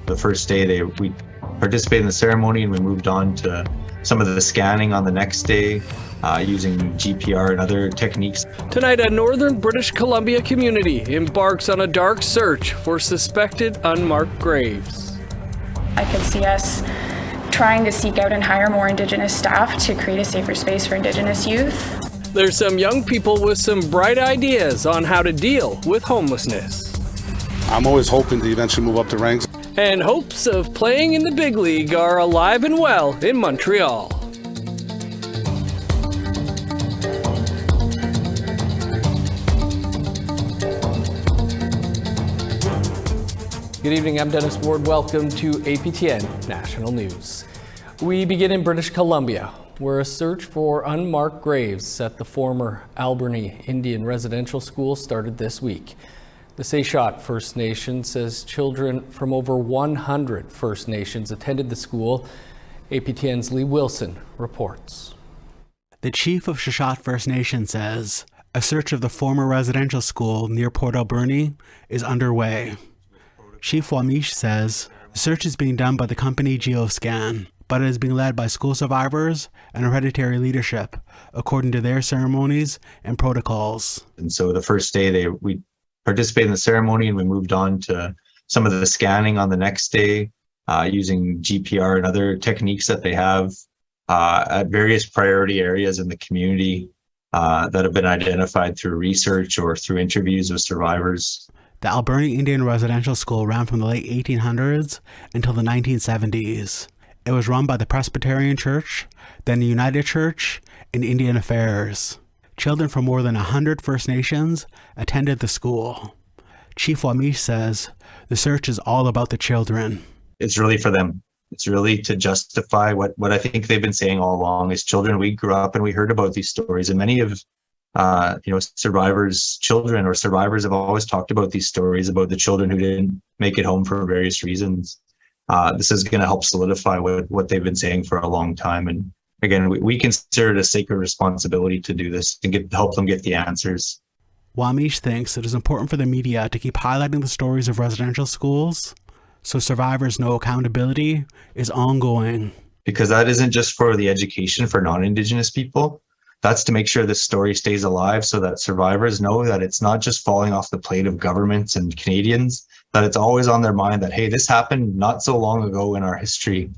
The first day we participated in the ceremony and we moved on to some of the scanning on the next day using GPR and other techniques. Tonight, a northern British Columbia community embarks on a dark search for suspected unmarked graves. I could see us trying to seek out and hire more Indigenous staff to create a safer space for Indigenous youth. There's some young people with some bright ideas on how to deal with homelessness. I'm always hoping to eventually move up the ranks. And hopes of playing in the big league are alive and well in Montreal. Good evening, I'm Dennis Ward. Welcome to APTN National News. We begin in British Columbia, where a search for unmarked graves at the former Alberni Indian Residential School started this week. The Sechot First Nation says children from over 100 First Nations attended the school. APTN's Lee Wilson reports. The chief of Sechot First Nation says a search of the former residential school near Port Alberni is underway. Chief Wamish says the search is being done by the company Geoscan, but it is being led by school survivors and hereditary leadership, according to their ceremonies and protocols. And so the first day we participated in the ceremony and we moved on to some of the scanning on the next day using GPR and other techniques that they have at various priority areas in the community that have been identified through research or through interviews with survivors. The Alberni Indian Residential School ran from the late 1800s until the 1970s. It was run by the Presbyterian Church, then the United Church, and Indian Affairs. Children from more than 100 First Nations attended the school. Chief Wamish says the search is all about the children. It's really for them. It's really to justify what I think they've been saying all along. As children, we grew up and we heard about these stories, and many of survivors' children or survivors have always talked about these stories about the children who didn't make it home for various reasons. This is going to help solidify what they've been saying for a long time. And again, we consider it a sacred responsibility to do this and help them get the answers. Wamish thinks it is important for the media to keep highlighting the stories of residential schools so survivors know accountability is ongoing. Because that isn't just for the education for non-Indigenous people. That's to make sure this story stays alive so that survivors know that it's not just falling off the plate of governments and Canadians, that it's always on their mind that, hey, this happened not so long ago in our history.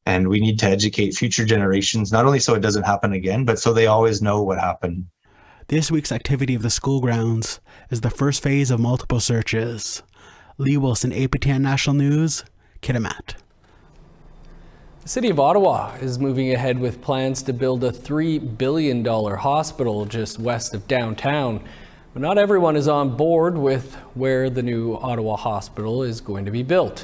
And we need to educate future generations, not only so it doesn't happen again, but so they always know what happened. This week's activity of the school grounds is the first phase of multiple searches. Lee Wilson, APTN National News, Kitimat. The City of Ottawa is moving ahead with plans to build a $3 billion hospital just west of downtown. But not everyone is on board with where the new Ottawa hospital is going to be built,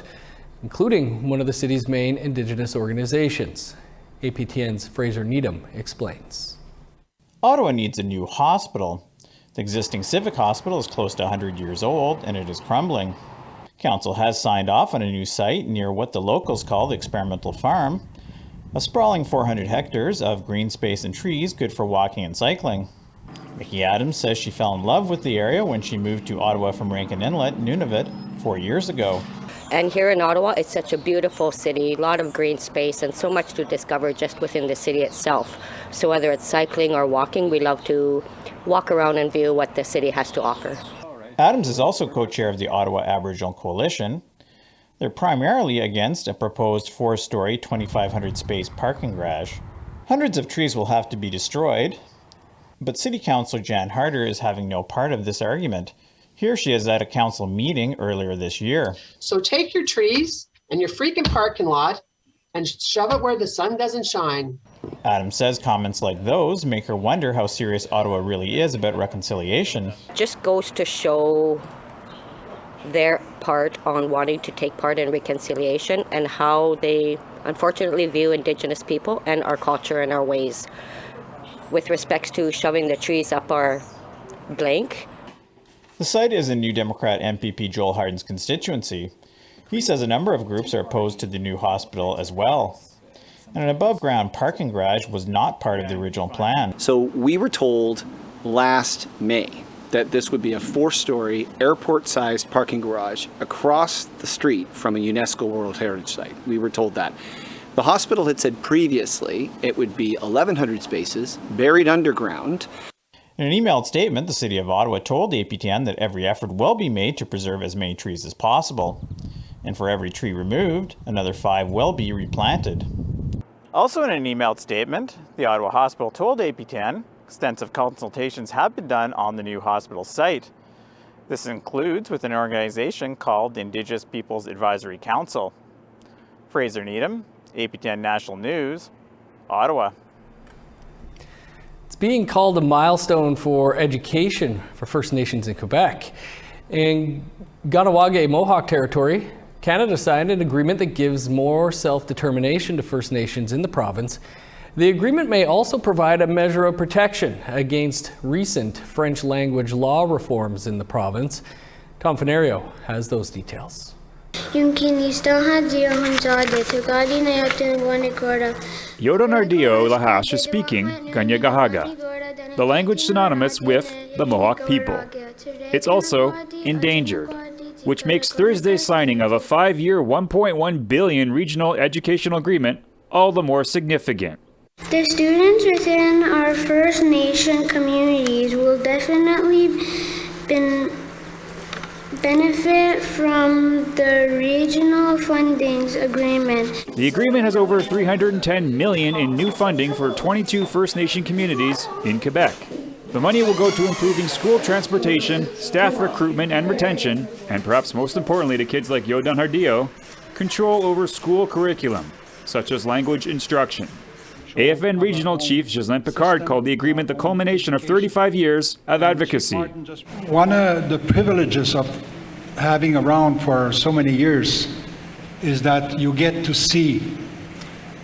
including one of the city's main Indigenous organizations. APTN's Fraser Needham explains. Ottawa needs a new hospital. The existing Civic Hospital is close to 100 years old and it is crumbling. Council has signed off on a new site near what the locals call the Experimental Farm, a sprawling 400 hectares of green space and trees good for walking and cycling. Mickey Adams says she fell in love with the area when she moved to Ottawa from Rankin Inlet, Nunavut, 4 years ago. And here in Ottawa, it's such a beautiful city, a lot of green space and so much to discover just within the city itself. So whether it's cycling or walking, we love to walk around and view what the city has to offer. Adams is also co-chair of the Ottawa Aboriginal Coalition. They're primarily against a proposed 4-story, 2,500 space parking garage. Hundreds of trees will have to be destroyed, but City Councillor Jan Harder is having no part of this argument. Here she is at a council meeting earlier this year. So take your trees and your freaking parking lot and shove it where the sun doesn't shine. Adams says comments like those make her wonder how serious Ottawa really is about reconciliation. Just goes to show their part on wanting to take part in reconciliation and how they unfortunately view Indigenous people and our culture and our ways. With respects to shoving the trees up our blank. The site is in New Democrat MPP Joel Harden's constituency. He says a number of groups are opposed to the new hospital as well. And an above-ground parking garage was not part of the original plan. So we were told last May that this would be a 4-story, airport-sized parking garage across the street from a UNESCO World Heritage Site. We were told that. The hospital had said previously it would be 1,100 spaces, buried underground. In an emailed statement, the City of Ottawa told the APTN that every effort will be made to preserve as many trees as possible. And for every tree removed, another 5 will be replanted. Also in an emailed statement, the Ottawa Hospital told APTN extensive consultations have been done on the new hospital site. This includes with an organization called the Indigenous Peoples Advisory Council. Fraser Needham, APTN National News, Ottawa. It's being called a milestone for education for First Nations in Quebec. In Ganawage Mohawk territory, Canada signed an agreement that gives more self-determination to First Nations in the province. The agreement may also provide a measure of protection against recent French language law reforms in the province. Tom Fenario has those details. Yodonardio Lahash is speaking Kanyagahaga, the language synonymous with the Mohawk people. It's also endangered, which makes Thursday's signing of a 5-year, $1.1 billion regional educational agreement all the more significant. The students within our First Nation communities will definitely benefit from the regional fundings agreement. The agreement has over $310 million in new funding for 22 First Nation communities in Quebec. The money will go to improving school transportation, staff recruitment and retention, and perhaps most importantly to kids like Yodan Hardio, control over school curriculum, such as language instruction. AFN Regional Chief Ghislain Picard called the agreement the culmination of 35 years of advocacy. One of the privileges of having around for so many years is that you get to see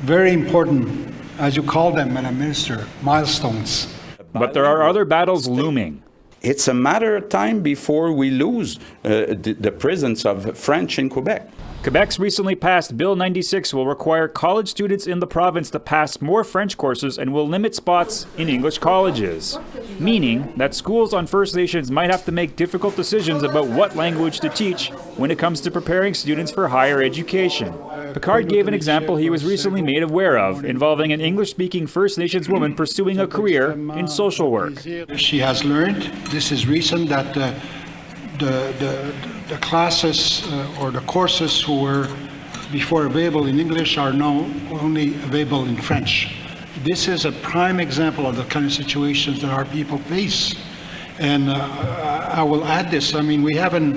very important, as you call them, Madam Minister, milestones. But there are other battles looming. It's a matter of time before we lose the presence of French in Quebec. Quebec's recently passed Bill 96 will require college students in the province to pass more French courses and will limit spots in English colleges, meaning that schools on First Nations might have to make difficult decisions about what language to teach when it comes to preparing students for higher education. Picard gave an example he was recently made aware of, involving an English-speaking First Nations woman pursuing a career in social work. She has learned, this is recent, that the classes or the courses who were before available in English are now only available in French. This is a prime example of the kind of situations that our people face. And I will add this, I mean, we haven't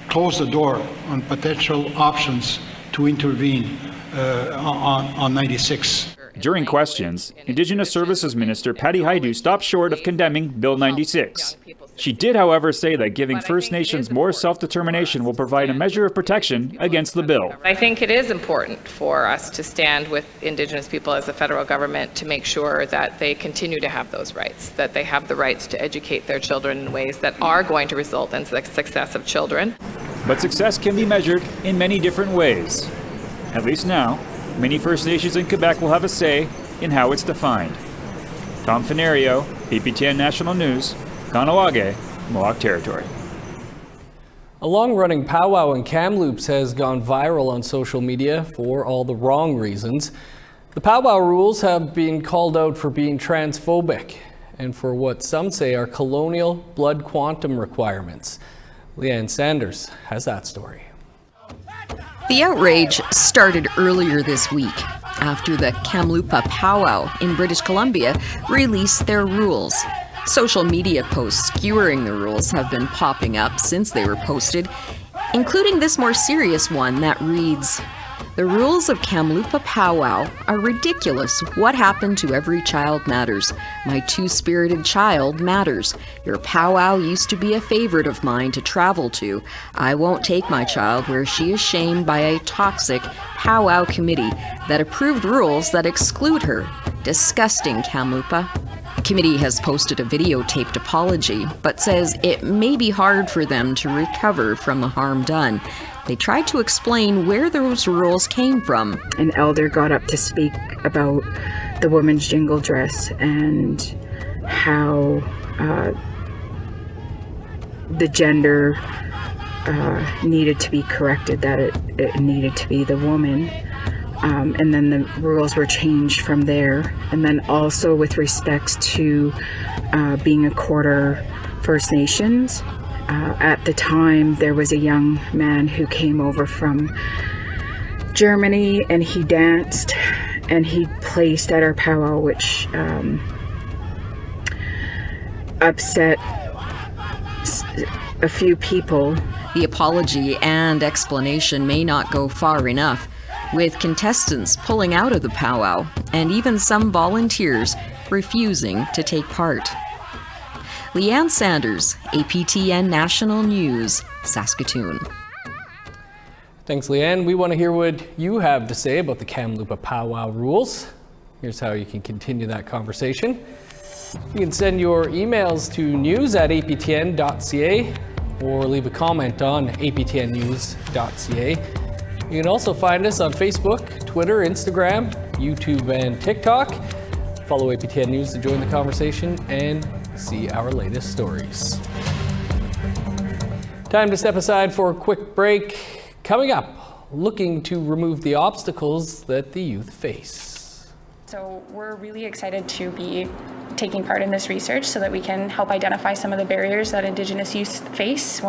closed the door on potential options to intervene on 96. During questions, Indigenous Services Minister Patty Haidu stopped short of condemning Bill 96. She did, however, say that giving First Nations more self-determination will provide a measure of protection against the bill. I think it is important for us to stand with Indigenous people as the federal government to make sure that they continue to have those rights, that they have the rights to educate their children in ways that are going to result in the success of children. But success can be measured in many different ways. At least now, many First Nations in Quebec will have a say in how it's defined. Tom Fenario, APTN National News, Ganawage, Mohawk Territory. A long-running powwow in Kamloops has gone viral on social media for all the wrong reasons. The powwow rules have been called out for being transphobic and for what some say are colonial blood quantum requirements. Leanne Sanders has that story. The outrage started earlier this week after the Kamloops Powwow in British Columbia released their rules. Social media posts skewering the rules have been popping up since they were posted, including this more serious one that reads, "The rules of Kamloops Powwow are ridiculous. What happened to every child matters. My two-spirited child matters. Your powwow used to be a favorite of mine to travel to. I won't take my child where she is shamed by a toxic powwow committee that approved rules that exclude her. Disgusting, Kamloops." The committee has posted a videotaped apology, but says it may be hard for them to recover from the harm done. They tried to explain where those rules came from. An elder got up to speak about the woman's jingle dress and how the gender needed to be corrected, that it needed to be the woman. And then the rules were changed from there. And then also with respects to being a quarter First Nations, at the time there was a young man who came over from Germany, and he danced and he placed at our powwow, which upset a few people. The apology and explanation may not go far enough, with contestants pulling out of the powwow and even some volunteers refusing to take part. Leanne Sanders, APTN National News, Saskatoon. Thanks, Leanne. We want to hear what you have to say about the Kamloops powwow rules. Here's how you can continue that conversation. You can send your emails to news@aptn.ca or leave a comment on aptnnews.ca. You can also find us on Facebook, Twitter, Instagram, YouTube, and TikTok. Follow APTN News to join the conversation and see our latest stories. Time to step aside for a quick break. Coming up, looking to remove the obstacles that the youth face. So we're really excited to be taking part in this research so that we can help identify some of the barriers that Indigenous youth face.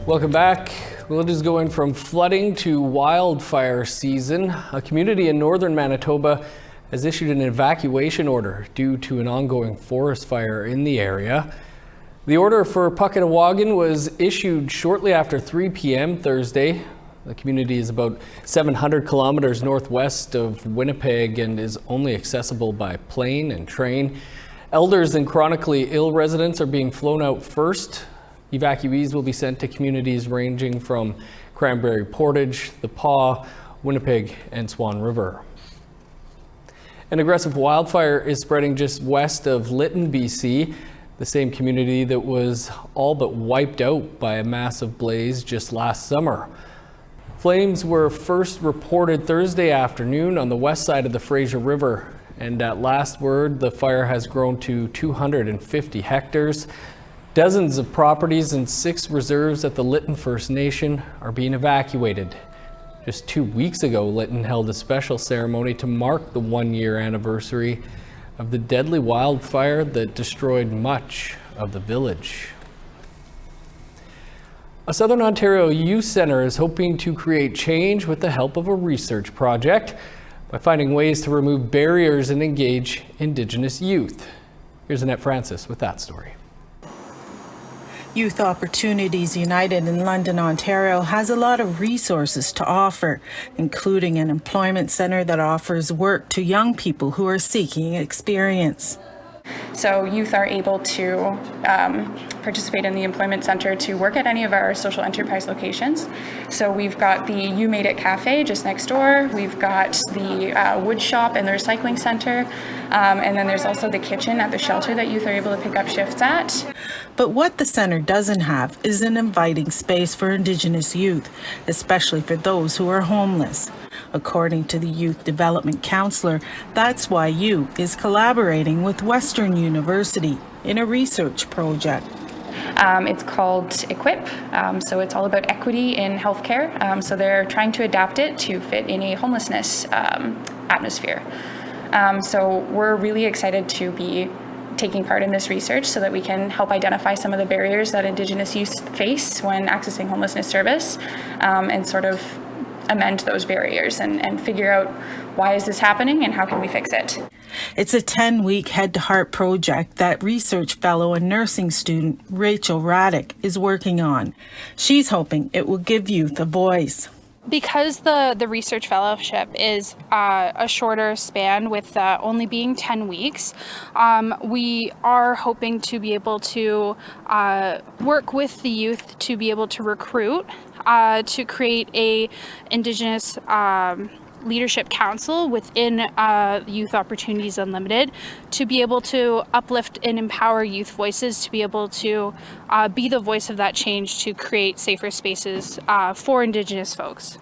Welcome back. Well, it is going from flooding to wildfire season. A community in northern Manitoba has issued an evacuation order due to an ongoing forest fire in the area. The order for Pucketawagan was issued shortly after 3 p.m. Thursday. The community is about 700 kilometers northwest of Winnipeg and is only accessible by plane and train. Elders and chronically ill residents are being flown out first. Evacuees will be sent to communities ranging from Cranberry Portage, the Paw, Winnipeg, and Swan River. An aggressive wildfire is spreading just west of Lytton, BC, the same community that was all but wiped out by a massive blaze just last summer. Flames were first reported Thursday afternoon on the west side of the Fraser River, and at last word, the fire has grown to 250 hectares. Dozens of properties and 6 reserves at the Lytton First Nation are being evacuated. Just 2 weeks ago, Lytton held a special ceremony to mark the 1-year anniversary of the deadly wildfire that destroyed much of the village. A Southern Ontario youth centre is hoping to create change with the help of a research project by finding ways to remove barriers and engage Indigenous youth. Here's Annette Francis with that story. Youth Opportunities United in London, Ontario has a lot of resources to offer, including an employment centre that offers work to young people who are seeking experience. So youth are able to participate in the employment center to work at any of our social enterprise locations. So we've got the You Made It Cafe just next door. We've got the wood shop and the recycling center. And then there's also the kitchen at the shelter that youth are able to pick up shifts at. But what the center doesn't have is an inviting space for Indigenous youth, especially for those who are homeless. According to the Youth Development Councillor, that's why U is collaborating with Western University in a research project. It's called Equip, so it's all about equity in healthcare. So they're trying to adapt it to fit in a homelessness atmosphere. So we're really excited to be taking part in this research so that we can help identify some of the barriers that Indigenous youth face when accessing homelessness service, and sort of amend those barriers and figure out why is this happening and how can we fix it. It's a 10-week head-to-heart project that research fellow and nursing student Rachel Raddick is working on. She's hoping it will give youth a voice. Because the research fellowship is a shorter span with only being 10 weeks, we are hoping to be able to work with the youth to be able to recruit, to create a Indigenous Leadership Council within Youth Opportunities Unlimited, to be able to uplift and empower youth voices, to be able to be the voice of that change to create safer spaces for Indigenous folks.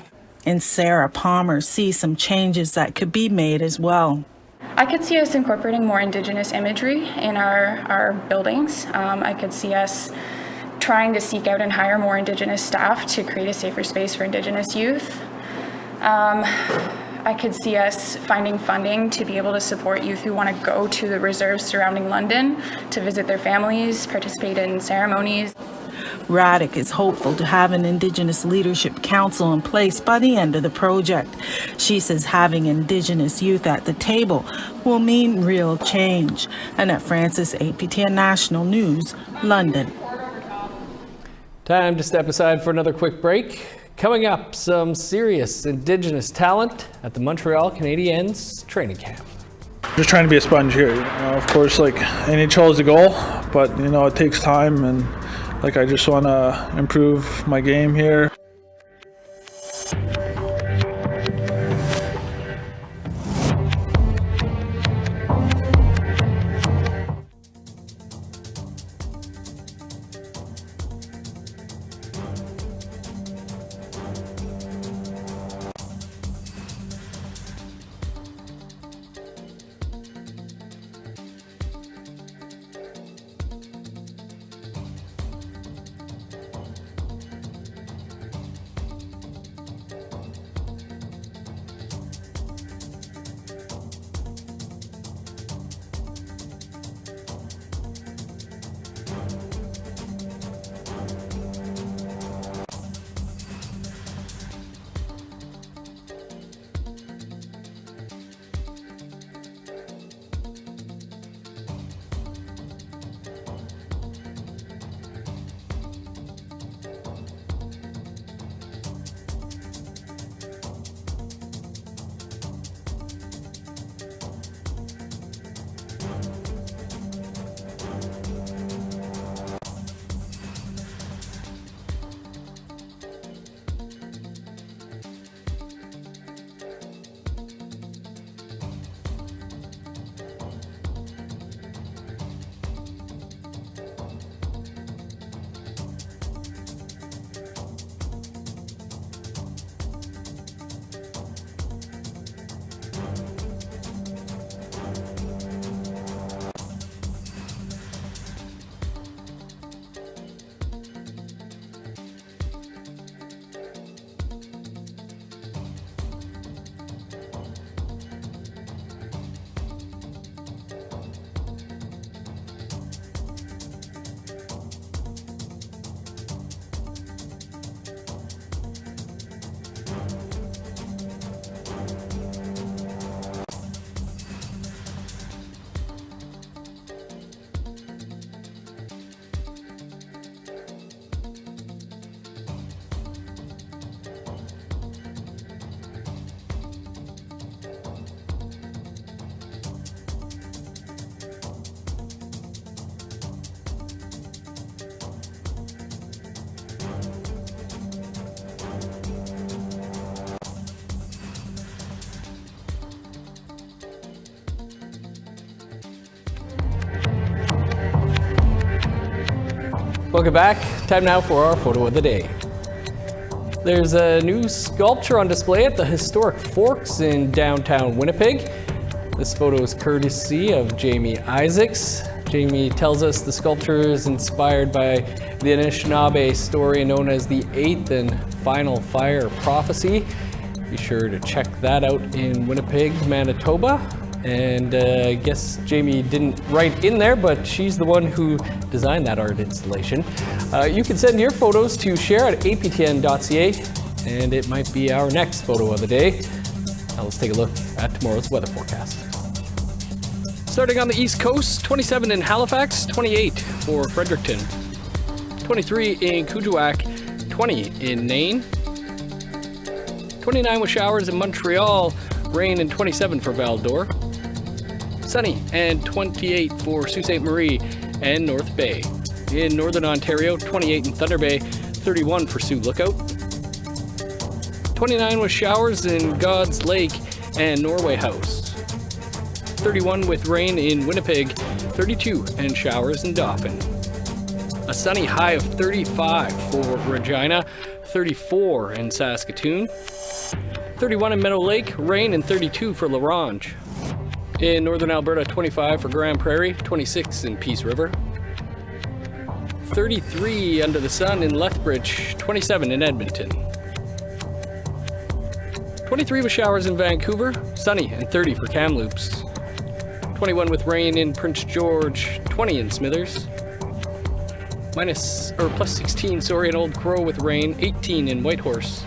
And Sarah Palmer sees some changes that could be made as well. I could see us incorporating more Indigenous imagery in our buildings. I could see us trying to seek out and hire more Indigenous staff to create a safer space for Indigenous youth. I could see us finding funding to be able to support youth who want to go to the reserves surrounding London to visit their families, participate in ceremonies. Raddick is hopeful to have an Indigenous Leadership Council in place by the end of the project. She says having Indigenous youth at the table will mean real change. Annette Francis, APTN National News, London. Time to step aside for another quick break. Coming up, some serious Indigenous talent at the Montreal Canadiens training camp. Just trying to be a sponge here. Of course, like NHL is the goal, but it takes time, and I just want to improve my game here. Welcome back. Time now for our photo of the day. There's a new sculpture on display at the historic Forks in downtown Winnipeg. This photo is courtesy of Jamie Isaacs. Jamie tells us the sculpture is inspired by the Anishinaabe story known as the Eighth and Final Fire Prophecy. Be sure to check that out in Winnipeg, Manitoba. And I guess Jamie didn't write in there, but she's the one who designed that art installation. You can send your photos to share at aptn.ca, and it might be our next photo of the day. Now let's take a look at tomorrow's weather forecast. Starting on the East Coast, 27 in Halifax, 28 for Fredericton, 23 in Kuujjuaq, 20 in Nain, 29 with showers in Montreal, rain and 27 for Val-d'Or, sunny and 28 for Sault Ste. Marie and North Bay. In Northern Ontario, 28 in Thunder Bay, 31 for Sioux Lookout, 29 with showers in God's Lake and Norway House, 31 with rain in Winnipeg, 32 and showers in Dauphin. A sunny high of 35 for Regina, 34 in Saskatoon, 31 in Meadow Lake, rain and 32 for La Ronge. In Northern Alberta, 25 for Grand Prairie, 26 in Peace River, 33 under the sun in Lethbridge, 27 in Edmonton, 23 with showers in Vancouver, sunny and 30 for Kamloops, 21 with rain in Prince George, 20 in Smithers, plus 16, in Old Crow with rain, 18 in Whitehorse,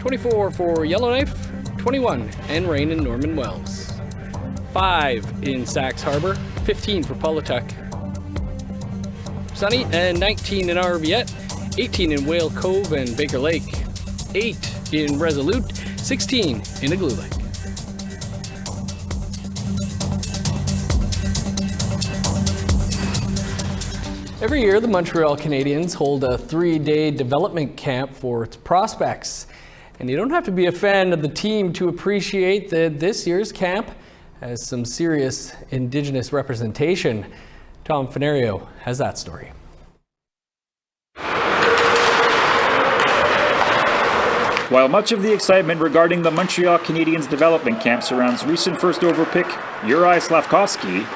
24 for Yellowknife, 21 and rain in Norman Wells, 5 in Sax Harbor, 15 for Paulatuck, sunny and 19 in Arviette, 18 in Whale Cove and Baker Lake, 8 in Resolute, 16 in Igloolik. Every year, the Montreal Canadiens hold a 3-day development camp for its prospects. And you don't have to be a fan of the team to appreciate that this year's camp has some serious Indigenous representation. Tom Fenario has that story. While much of the excitement regarding the Montreal Canadiens development camp surrounds recent first over pick Juraj Slafkovsky,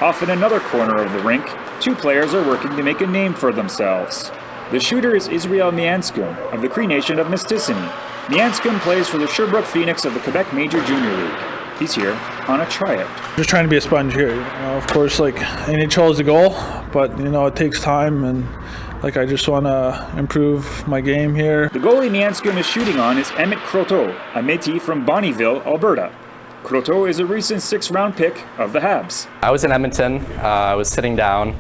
off in another corner of the rink, two players are working to make a name for themselves. The shooter is Israel Mianskum of the Cree Nation of Mistissini. Mianskum plays for the Sherbrooke Phoenix of the Quebec Major Junior League. He's here on a tryout. Just trying to be a sponge here. Of course, NHL is the goal, but it takes time, and I just want to improve my game here. The goalie Mianskum is shooting on is Emmett Croteau, a Métis from Bonnyville, Alberta. Croteau is a recent 6th-round pick of the Habs. I was in Edmonton. I was sitting down,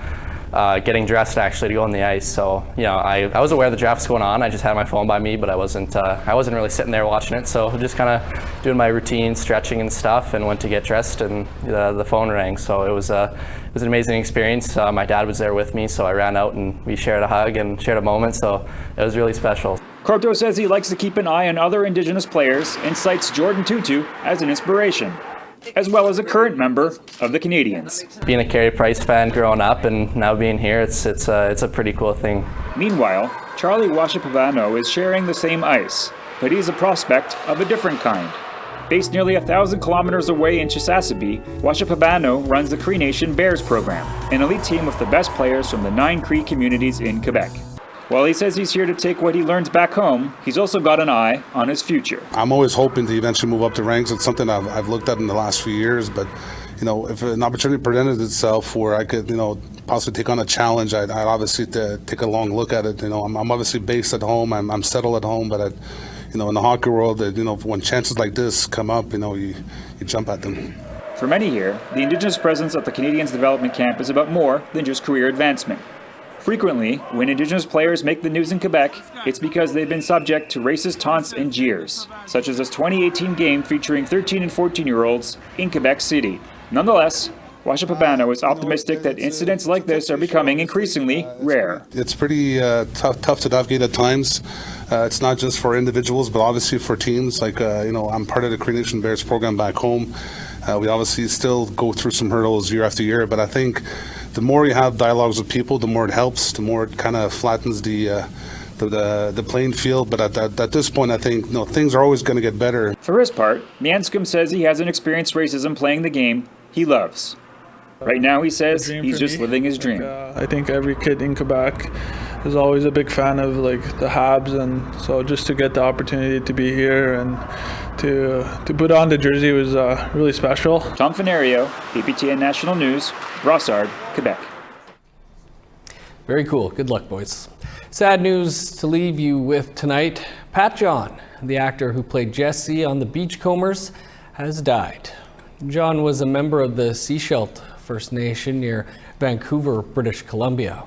getting dressed actually to go on the ice. So I was aware the draft was going on. I just had my phone by me, but I wasn't really sitting there watching it. So just kind of doing my routine, stretching and stuff, and went to get dressed, and the phone rang. So it was an amazing experience. My dad was there with me, so I ran out and we shared a hug and shared a moment. So it was really special. Croteau says he likes to keep an eye on other Indigenous players and cites Jordan Tutu as an inspiration, as well as a current member of the Canadiens. Being a Carey Price fan growing up and now being here, it's a pretty cool thing. Meanwhile, Charlie Washipavano is sharing the same ice, but he's a prospect of a different kind. Based nearly 1,000 kilometers away in Chisasibi, Washipavano runs the Cree Nation Bears program, an elite team with the best players from the 9 Cree communities in Quebec. While he says he's here to take what he learns back home, he's also got an eye on his future. I'm always hoping to eventually move up the ranks. It's something I've looked at in the last few years, but if an opportunity presented itself where I could, possibly take on a challenge, I'd obviously take a long look at it. I'm obviously based at home. I'm settled at home, but in the hockey world, when chances like this come up, you jump at them. For many here, the Indigenous presence at the Canadiens development camp is about more than just career advancement. Frequently, when Indigenous players make the news in Quebec, it's because they've been subject to racist taunts and jeers, such as this 2018 game featuring 13 and 14-year-olds in Quebec City. Nonetheless, Washipavano is optimistic that incidents like this are becoming increasingly rare. It's pretty tough to navigate at times. It's not just for individuals, but obviously for teams. I'm part of the Cree Nation Bears program back home. We obviously still go through some hurdles year after year, but I think the more you have dialogues with people, the more it helps, the more it kind of flattens the playing field. But at this point, I think things are always going to get better. For his part, Nyanscombe says he hasn't experienced racism playing the game he loves. Right now, he says he's just living his dream. I think every kid in Quebec is always a big fan of the Habs, and so just to get the opportunity to be here and to put on the jersey was really special. Tom Fenario, APTN National News, Brossard, Quebec. Very cool. Good luck, boys. Sad news to leave you with tonight. Pat John, the actor who played Jesse on the Beachcombers, has died. John was a member of the Seashelt First Nation near Vancouver, British Columbia.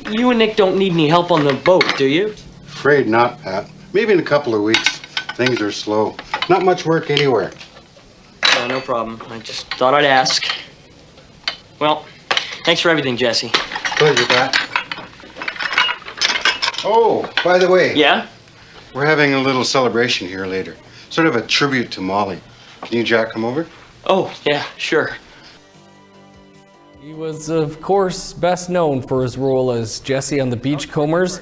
You and Nick don't need any help on the boat, do you? Afraid not, Pat. Maybe in a couple of weeks. Things are slow. Not much work anywhere. No problem. I just thought I'd ask. Well, thanks for everything, Jesse. Pleasure, Pat. Oh, by the way. Yeah? We're having a little celebration here later. Sort of a tribute to Molly. Can you, Jack, come over? Oh, yeah, sure. He was, of course, best known for his role as Jesse on the Beachcombers,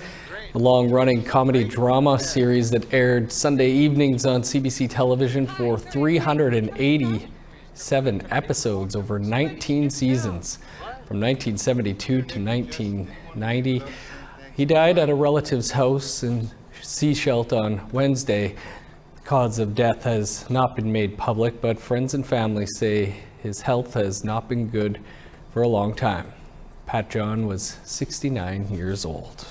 the long-running comedy drama series that aired Sunday evenings on CBC television for 387 episodes over 19 seasons, from 1972 to 1990. He died at a relative's house in Seashelt on Wednesday. The cause of death has not been made public, but friends and family say his health has not been good for a long time. Pat John was 69 years old.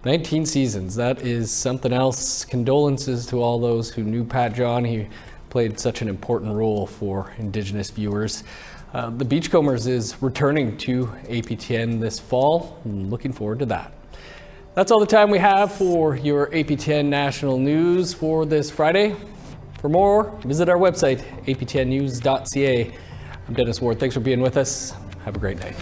19 seasons, that is something else. Condolences to all those who knew Pat John. He played such an important role for Indigenous viewers. The Beachcombers is returning to APTN this fall. I'm looking forward to that. That's all the time we have for your APTN National News for this Friday. For more, visit our website, aptnnews.ca. I'm Dennis Ward. Thanks for being with us. Have a great night.